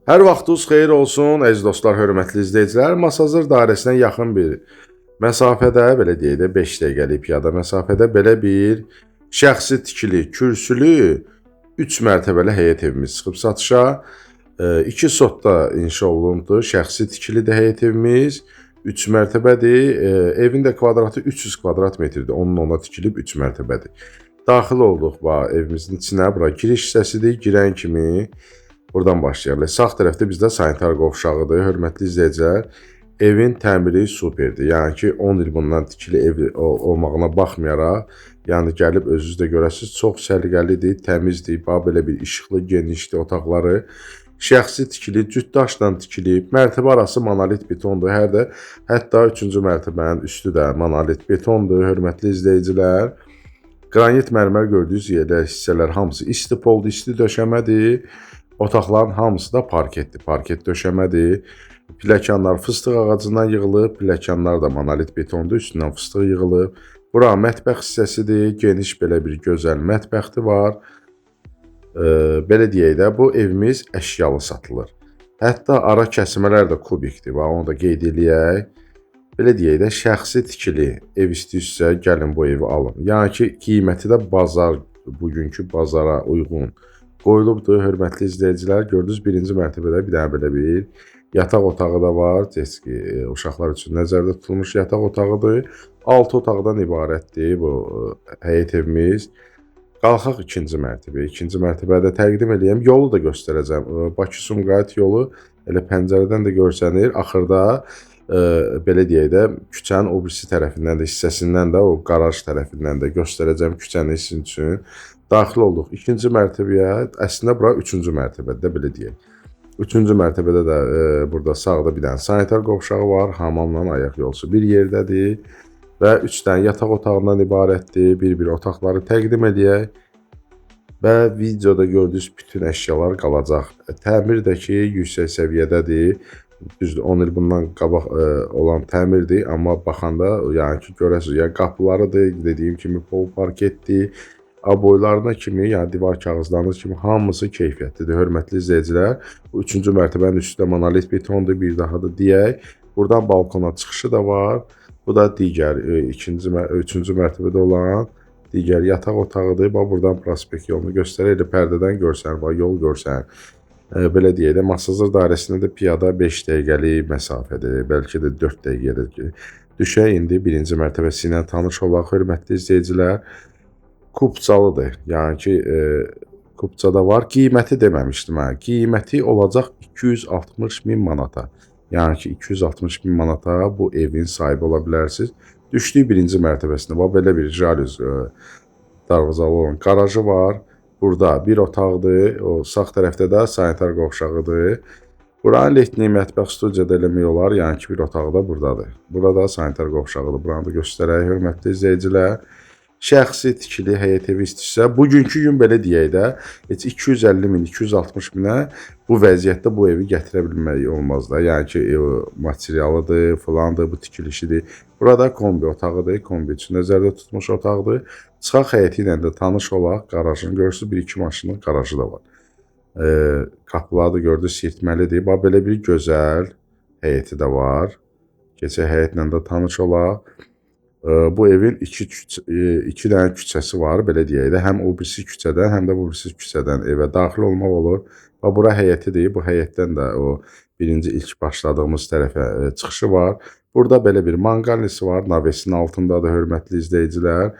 Hər vaxtınız xeyir olsun, əziz dostlar, hörmətli izləyicilər. Masazır dairəsinə yaxın bir məsafədə, belə deyək də 5 dəqiqəlik piyada məsafədə belə bir şəxsi tikili, kürsülü 3 mərtəbəli həyət evimiz çıxıb satışa. 2 sotda inşa olunubdur. Şəxsi tikili də həyət evimiz 3 mərtəbədir. Evin də kvadratı 300 kvadrat metrdir. Onun ona tikilib 3 mərtəbədir. Daxil olduq evimizin içinə. Bura giriş hissəsidir. Girən kimi buradan başlayalım. Sağ tərəfdə bizdə sanitar qovşağıdır. Hörmətli izləyicilər, evin təmiri superdir. Yəni ki, 10 il bundan tikili ev olmağına baxmayaraq, yəni gəlib özünüz də görəsiniz, çox səliqəlidir, təmizdir. Bax belə bir işıqlı, genişli otaqları. Şəxsi tikili, cüt daşla tikilib. Mərtəbə arası monolit betondur. Hətta 3-cü mərtəbənin üstü də monolit betondur. Hörmətli izləyicilər, qranit mərmər gördüyünüz yerlər, hissələr hamısı isti poldur, isti döşəmədir. Otaqların hamısı da parketdir, parket döşəmədir. Pilləkənlər fıstıq ağacından yığılıb, pilləkənlər də monolit betondur, üstündən fıstıq yığılıb. Bura mətbəx hissəsidir, geniş belə bir gözəl mətbəxti var. Belə deyək də, bu evimiz əşyalı satılır. Hətta ara kəsmələr də kubikdir, onu da qeyd eləyək. Belə deyək də, şəxsi tikili ev istəyirsə, gəlin bu evi alın. Yəni ki, qiyməti də bugünkü bazara uyğun qoyulubdur. Hörmətli izləyicilər, gördünüz birinci mərtəbədə bir dənə belə bir yataq otağı da var. Ki, uşaqlar üçün nəzərdə tutulmuş yataq otağıdır. 6 otaqdan ibarətdir bu həyət evimiz. Qalxaq ikinci mərtəbəyə. İkinci mərtəbədə təqdim edeyim. Yolu da göstərəcəm. Bakı-Sumqayıt yolu elə pəncərədən də görsənir. Axırda belə deyək də, küçənin o birisi tərəfindən də, hissəsindən də, o qaraj tərəfindən də göstərəcəm küçəni sizin üçün. Daxil olduq ikinci mərtəbəyə. Əslində bura 3-cü mərtəbədə, belə deyək. 3-cü mərtəbədə də burada sağda bir dənə sanitar qovşağı var. Hamamla ayaq yolusu bir yerdədir. Və 3 dənə yataq otağından ibarətdir. Bir-bir otaqları təqdim edək. Və videoda gördüyünüz bütün əşyalar qalacaq. Təmir də ki, yüksək səviyyədədir. Düzdür, 10 il bundan qabaq olan təmirdir. Amma baxanda, yəni ki, görəsiniz, ya qapılarıdır, dediyim kimi pol parketdir. Boylarına kimi, yəni divar kağızlarınız kimi hamısı keyfiyyətlidir. Hörmətli izləyicilər, bu 3-cü mərtəbənin üstü də monolit betondur, bir daha da deyək. Buradan balkona çıxışı da var. Bu da digər 3-cü mərtəbədə olan digər yataq otağıdır. Bax, buradan prospekt yolunu göstərək, pərdədən görsənir, yol görsənir. Belə deyək də, Masazır dairəsində də piyada 5 dəqiqəlik məsafədir, bəlkə də 4 dəqiqədir. Düşək indi birinci mərtəbəsi ilə tanış olaq, hörmətli izləyicilər. Kupçalıdır. Yəni ki, kupçada var. Qiyməti deməmişdim. Qiyməti olacaq 260.000 manata. Yəni ki, 260.000 manata bu evin sahibi ola bilərsiniz. Düşdük birinci mərtəbəsində. Belə bir jalüz darvazalı olan qarajı var. Burada bir otaqdır. O sağ tərəfdə də sanitar qovşağıdır. Buranın letni mətbəx studiya da eləmək olar. Yəni ki, bir otağı da buradadır. Burada sanitar qovşağıdır. Buranı da göstərək, hörmətli izləyicilər. Şəxsi tikili həyət evi istəyirsə, bugünkü gün belə deyək də, heç 250.000, 260.000-ə bu vəziyyətdə bu evi gətirə bilmək olmaz da. Yəni ki, materialıdır, falandır, bu tikilişidir. Burada kombi otağıdır, kombi üçün nəzərdə tutmuş otaqdır. Çıxaq həyəti ilə də tanış olaq, qarajını görürsünüz, 1-2 maşının qarajı da var. Qapıları da gördünüz, sirtməlidir. Belə bir gözəl həyəti də var. Keçək həyətlə də tanış olaq. Bu evin 2 dənə küçəsi var, belə deyək də, həm o birisi küçədən, həm də bu birisi küçədən evə daxil olmaq olur. Bura həyətidir, bu həyətdən də o birinci ilk başladığımız tərəfə çıxışı var. Burada belə bir manqalisi var, navesinin altındadır, hörmətli izləyicilər.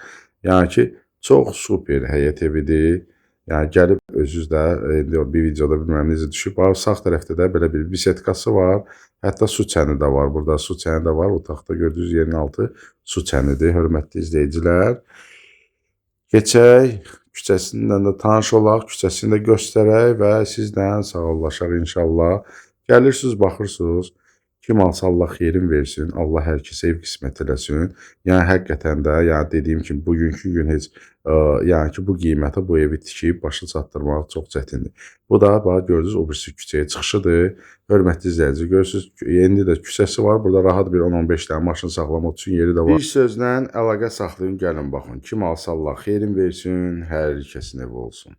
Yəni ki, çox super həyət evidir. Yəni gəlib özünüz də bir videoda bilməm necə düşüb. Sağ tərəfdə də belə bir bisetkası var. Hətta su çəni də var. Burada su çəni də var. Otaqda gördüyünüz yerin altı su çənidir, hörmətli izləyicilər. Keçək, küçəsindən də tanış olaq, küçəsini də göstərək və sizlə sağollaşaq inşallah. Gəlirsiniz, baxırsınız. Kim alsa Allah xeyrin versin, Allah hər kəsə ev qismət eləsin. Yəni həqiqətən də, yəni dediyim kimi bugünkü gün heç yəni ki, bu qiymətə bu evi tikib başa çatdırmaq çox çətindir. Bu da bax gördünüz o birisi küçəyə çıxışıdır. Hörmətli izləyici, görürsünüz, indi də küçəsi var. Burada rahat bir 10-15 dənə maşın saxlamaq üçün yeri də var. Bir sözlə əlaqə saxlayın, gəlin baxın. Kim alsa Allah xeyrin versin, hər kəsin evi olsun.